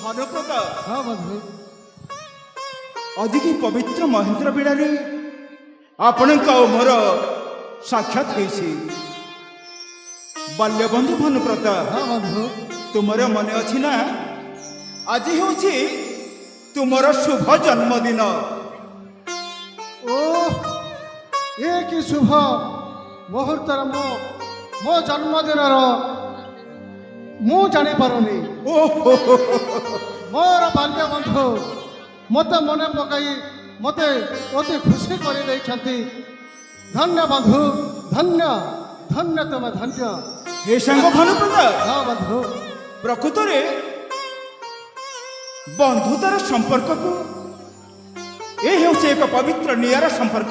भानुप्रता हाँ बंधु आज की पवित्र महेंद्र बेड़े आपण मोर साक्षात बाल्य बंधु भानुप्रता। हाँ बंधु तुमर मन अच्छी ना आज हूँ तुमर शुभ जन्मदिन। ओ ये कि शुभ मुहूर्त मो जन्मदिन मु जानी पारुनी मोर बाल्य बंधु मत मन पकाई मते अति खुशी कर धन्य बंधु धन्य धन्य तुम धन्य। हे सांग भानुप्रता हाँ बंधु प्रकृत में बंधुतार संपर्क को यह हूँ एक पवित्र नियारा संपर्क।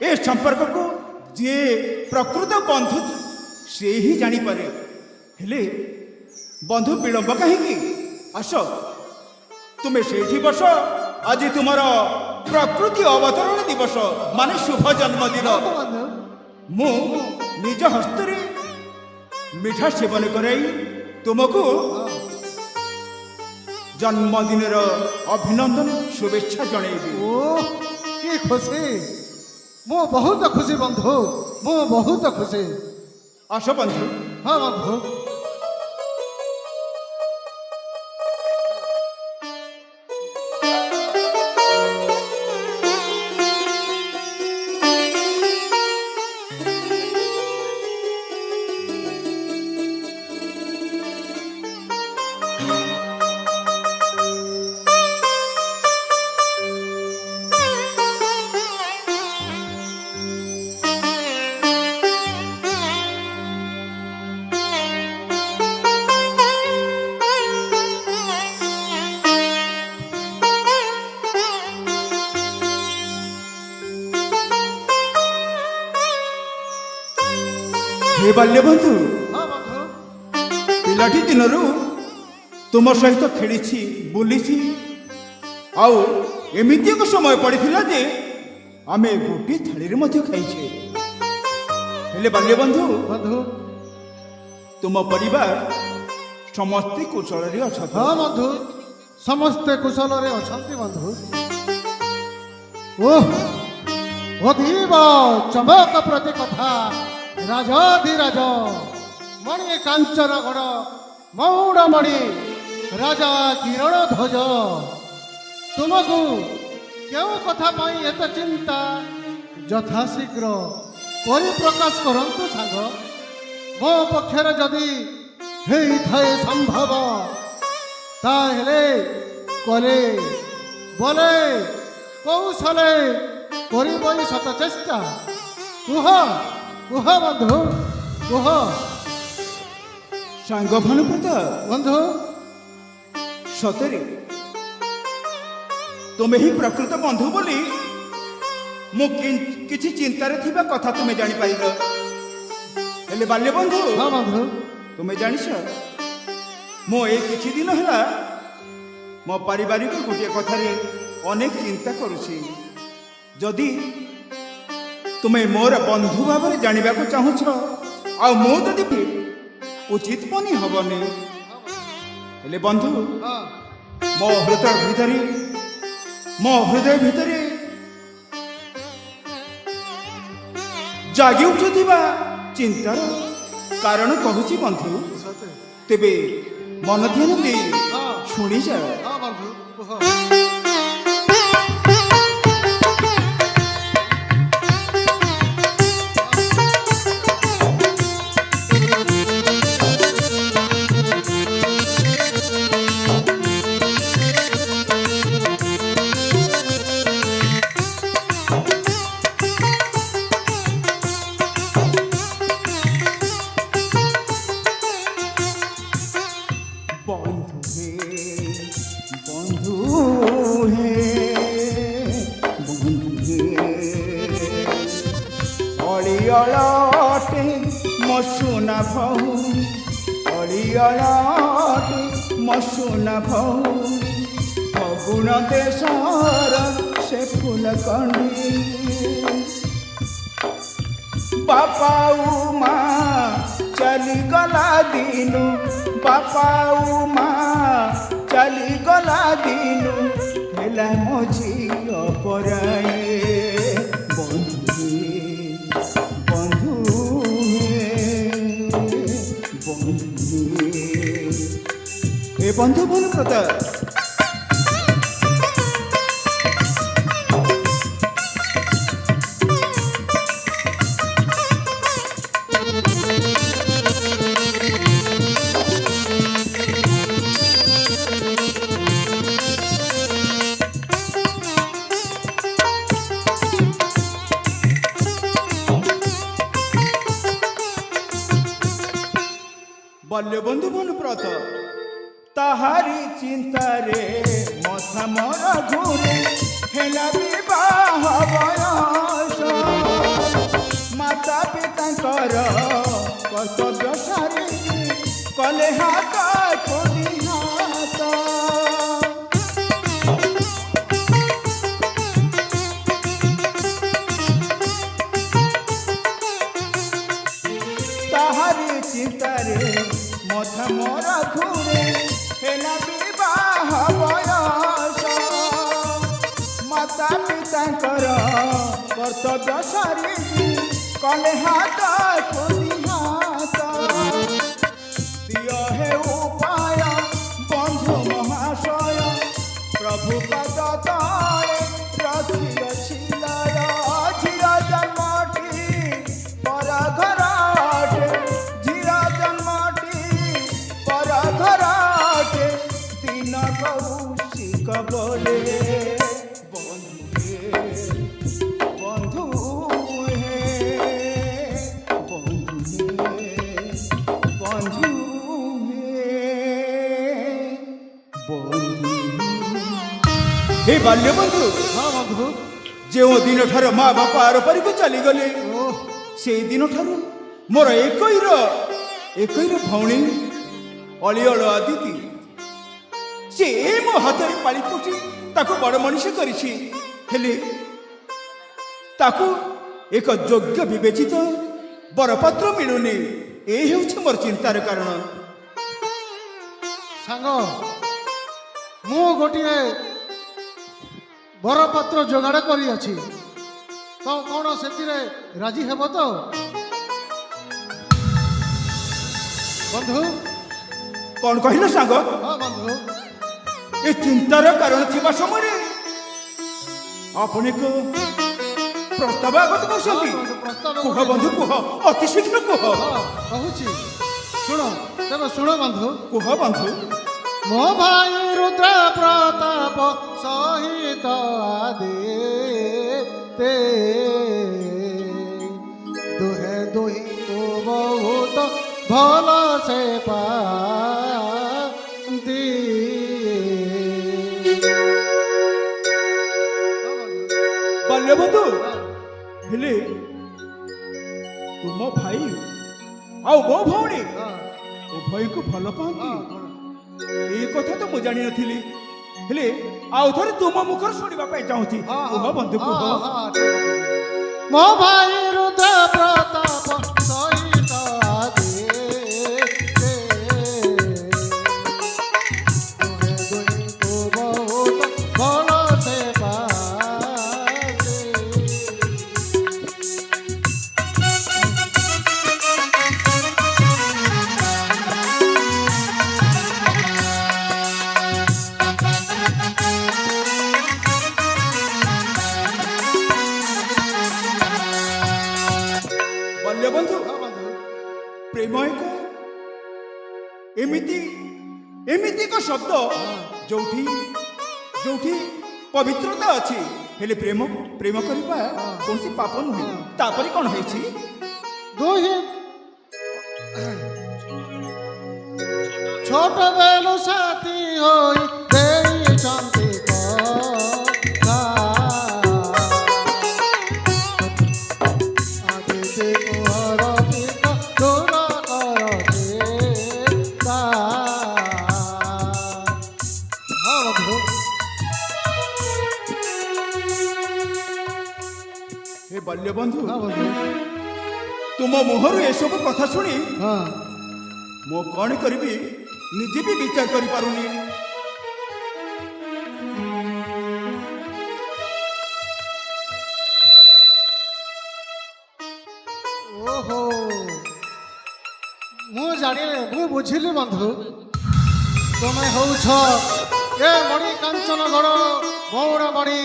ए संपर्क को जे प्रकृत बंधु से ही जानीपे हेले बंधु विलंब कहीं आस तुम्हें से बस आज तुमर प्रकृति अवतरण दिवस माने शुभ जन्मदिन। मु निज हस्तरे मिठा सेवन कराई तुमको जन्मदिन अभिनंदन शुभेच्छा जनइबी। ओ कि खुशी मु बहुत खुशी बंधु मु बहुत खुशी। आस बंधु। हाँ बंधु हे बाल्य बंधु हाँ बंधु पिलाटी दिनरू तुम सहित खेली बुली आउ एमती एक समय पड़ता जे आमे गोटे थाली में खाइछे। हेले बाल्य बंधु बंधु तुम परिवार समस्ते कुशल अच्छा। हाँ बंधु समस्ते कुशल अच्छा बंधु। ओह अधीव चमक प्रति कथा राजाधिराज मणि कांचन गण मौड़मणि राजा किरण ध्वज तुमको क्यों कथा पाई एत चिंता यथाशीघ्र परिप्रकाश करंतु सांग मो पक्षर जदि हेई थाए संभव ताहेले कले बोले कौशले करिबई शत चेष्टा कुह कुह बंधु कुह। सांग भानुप्रता बंधु सतरे तुम्हें ही प्रकृत बंधु बोली मु किछि चिंतार थिबा कथा तुम्हें जानी पाइल। हेले बाल्य बंधु हाँ बंधु तुम्हें जानिछ मो ए किछि दिन हला मो पारिवारिक गोटे कथारे अनेक चिंता करुछि। जदि तुम्हें मोर बंधु भाव में जानवा चाहूछ आ मु जदि उचित मनी हबनी हेले बंधु हाँ मो हृदय भितरे जागी उठुथिबा चिंतार कारण कहूची बंधु सते तेबे मन ध्यान दे हाँ शुणी जा। हाँ बंधु कुह। अड़ियलटे मसुना भौ अड़ियलटे मसुना भौ फगुण देशर से फूल कंडी बापाऊ माँ चली गला दिनु बापाऊ माँ বন্ধু ভানুপ্রতা, বল্য বন্ধু ভানুপ্রত, তাহারি চিন্তারে মথা মর ঘুরে, হেলা বিবাহ বয়স, মাতা পিতাঙ্কর কর্তব্য সারি, কলে হাত কোনি হাত। তাহারি চিন্তারে মথা মর ঘুরে, হেলা বিবাহ বয়স, মাতা পিতাঙ্কর কর্তব্য সারি, কলে হাত কোনি হাত। দিয় হে উপায় বন্ধু মহাশয়, প্রভু পদ তଳେ রখিଅছি লୟ। ঝির জন্মটি পর ঘরটে, ঝির জন্মটি পর ঘরটে, দিন কৌশিক বলে বন্ধু হে, বন্ধু হে, বন্ধু হে, বন্ধু হে। ବାଲ୍ୟ ବନ୍ଧୁ, ହଁ ବନ୍ଧୁ। ଯେଉଁ ଦିନଠାରୁ ମା ବାପା ଆରପାରିକୁ ଚାଲିଗଲେ, ସେଇ ଦିନଠାରୁ ମୋର ଏକଇର ଭଉଣୀ ଅଳିଅଳ ଆଦିତି, ସେ ମୋ ହାତରେ ପାଳି ପୋଷି ତାକୁ ବଡ଼ ମଣିଷ କରିଛି। ହେଲେ ତାକୁ ଏକ ଯୋଗ୍ୟ ବିବେଚିତ ବରପାତ୍ର ମିଳୁନି। ଏ ହେଉଛି ମୋର ଚିନ୍ତାର କାରଣ। ସାଙ୍ଗ, ମୁଁ ଗୋଟିଏ ବରପାତ୍ର ଯୋଗାଡ଼ କରିଅଛି, ତ କ'ଣ ସେଥିରେ ରାଜି ହେବ ତ ବନ୍ଧୁ? କ'ଣ କହିଲ ସାଙ୍ଗ? ହଁ ବନ୍ଧୁ। ଏ ଚିନ୍ତାର କାରଣ ଥିବା ସମୟରେ ଆପଣ ଏକ ପ୍ରସ୍ତାବ ଆଗତ କରୁଛନ୍ତି। ପ୍ରସ୍ତାବ କୁହ ବନ୍ଧୁ, କୁହ, ଅତି ଶୀଘ୍ର କୁହ। ହଁ କହୁଛି, ଶୁଣ। ତେବେ ଶୁଣ ବନ୍ଧୁ। କୁହ ବନ୍ଧୁ। ମୋ ଭାଇ ରୁଦ୍ର ପ୍ରତାପ ସହିତ ଆଦିତେ, ଦୁହେଁ ଦୁହିଁଙ୍କୁ ବହୁତ ଭଲ ସେ ପାଆନ୍ତି। ବାଲ୍ୟ ବନ୍ଧୁ, ହେଲେ ତୁମ ଭାଇ ଆଉ ମୋ ଭଉଣୀ ଉଭୟଙ୍କୁ ଭଲ ପାଆନ୍ତି, এই কথা তো ମୁଁ ଜାଣିନଥିଲି। ହେଲେ ଆଉ ଥରେ ତୁମ ମୁଖରୁ ଶୁଣିବା ପାଇଁ ଚାହୁଁଛି। କୁହ ବନ୍ଧୁ, କୁହ। ମୋ ଭାଇ ରୁଦ୍ର ପ୍ରତାପ ସହିତ ଆଦିତେ, ଦୁହିଁଙ୍କୁ ବହୁତ ଭଲ ସେ ପାଆନ୍ତି। ବାଲ୍ୟ ବନ୍ଧୁ, ପ୍ରେମ ଏକ ଏମିତି ଏକ ଶବ୍ଦ ଯୋଉଠି ପବିତ୍ରତା ଅଛି। ହେଲେ ପ୍ରେମ କରିବା କୌଣସି ପାପ ନୁହେଁ। ତାପରେ କ'ଣ ହେଇଛି? ଦୁହିଁ ଛୋଟ ବେଳୁ ସାଥୀ ହୋଇ ଦେଇଛନ୍ତି କଥା, ଆଦିତି କୁହର ପିତା ଦୂର କର ଚିନ୍ତା। ହଁ ବନ୍ଧୁ। ହେ ବାଲ୍ୟ ବନ୍ଧୁ, ହଁ ବନ୍ଧୁ। ତୁମ ମୁହଁରୁ ଏସବୁ କଥା ଶୁଣି ହଁ ମୁଁ କ'ଣ କରିବି ନିଜେ ବି ବିଚାର କରିପାରୁନି। ମୁଁ ବୁଝିଲି ବନ୍ଧୁ, তুমি হউছ এ মণি কাঞ্চনগড় গৌরবাণী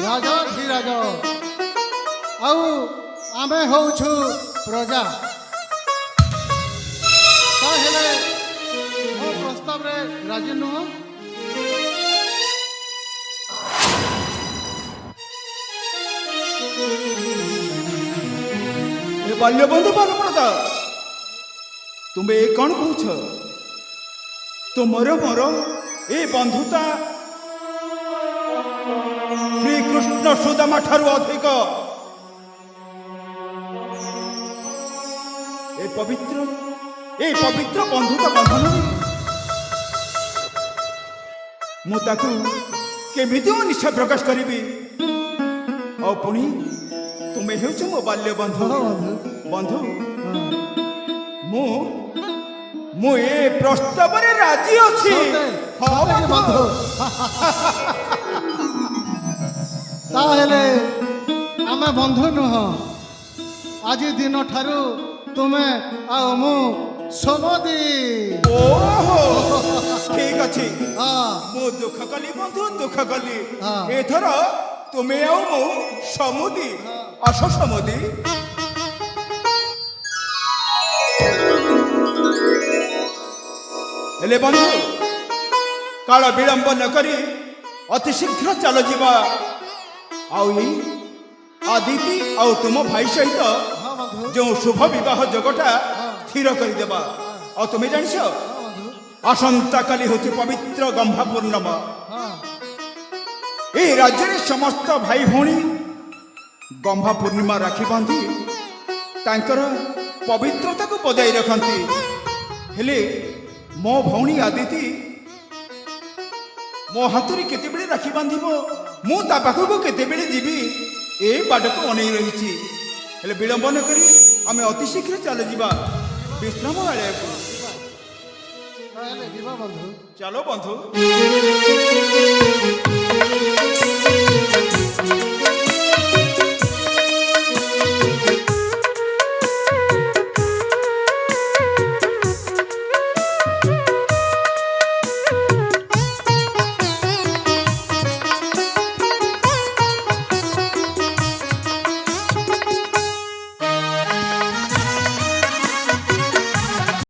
রাজাধিরাজ আউ ଆମେ ହଉଛୁ ପ୍ରଜା ତାହେଲେ ମୋ ପ୍ରସ୍ତାବରେ ରାଜି ନୁହଁ ଏ ବାଲ୍ୟବନ୍ଧୁ ବାଲପ୍ରଦା ତୁମେ ଏ କ'ଣ କହୁଛ? ତୁମର ମୋର ଏ ବନ୍ଧୁତା ଶ୍ରୀକୃଷ୍ଣ ସୁଦାମା ଠାରୁ ଅଧିକ। ଏ ପବିତ୍ର ବନ୍ଧୁତା ବନ୍ଧନରେ ମୁଁ ତାକୁ କେମିତି ନିଶା ପ୍ରକାଶ କରିବି? ଆଉ ପୁଣି ତୁମେ ହେଉଛ ମୋ ବାଲ୍ୟ ବନ୍ଧୁ। ବନ୍ଧୁ ମୁଁ ଏ ପ୍ରସ୍ତାବରେ ରାଜି ଅଛି। ହଁ ବନ୍ଧୁ। ତାହେଲେ ଆମେ ବନ୍ଧୁ ନୁହଁ ଆଜି ଦିନ ଠାରୁ ତୁମେ ଆଉ ମୁଁ ସମଦି। ଓହୋ ଠିକ ଅଛି। ହଁ ମୁଁ ଦୁଃଖ କଲି ବନ୍ଧୁ, ଦୁଃଖ କଲି। ହଁ। ଏଥର ତୁମେ ଆଉ ମୁଁ ସମୁଦି। ଆସ ସମୁଦି। ହେଲେ ବନ୍ଧୁ କାଳ ବିଳମ୍ବ ନ କରି ଅତି ଶୀଘ୍ର ଚାଲ ଯିବା ଆଉ ଏଇ ଆଦିତି ଆଉ ତୁମ ଭାଇ ସହିତ ହଁ ବନ୍ଧୁ ଯେଉଁ ଶୁଭ ବିବାହ ଯୋଗଟା ସ୍ଥିର କରିଦେବା। ଆଉ ତୁମେ ଜାଣିଛ ହଁ ବନ୍ଧୁ ଆସନ୍ତାକାଲି ହେଉଛି ପବିତ୍ର ଗମ୍ଭା ପୂର୍ଣ୍ଣମା। ହଁ এই রাজ্যের সমস্ত ভাই ভৌণী গম্ভা পূর্ণিমা রাখি বাঁধি তাঁকর পবিত্রতাকে বজায় রখନ୍ତି। হেলে মো ভৌণী আদিতি মো হাতরে কেতেবেলে রাখি বাঁধিব, মু তা পাখকু কেতেবেলে ଯିବି ଏ ବାଟକୁ ଅନେଇ ରହିଛି। ହେଲେ ବିଳମ୍ବ ନ କରି ଆମେ ଅତି ଶୀଘ୍ର ଚାଲି ଯିବା ବିଶ୍ରାମ ଆଳୟକୁ। ତାହେଲେ ଯିବା ବନ୍ଧୁ। ଚାଲ ବନ୍ଧୁ।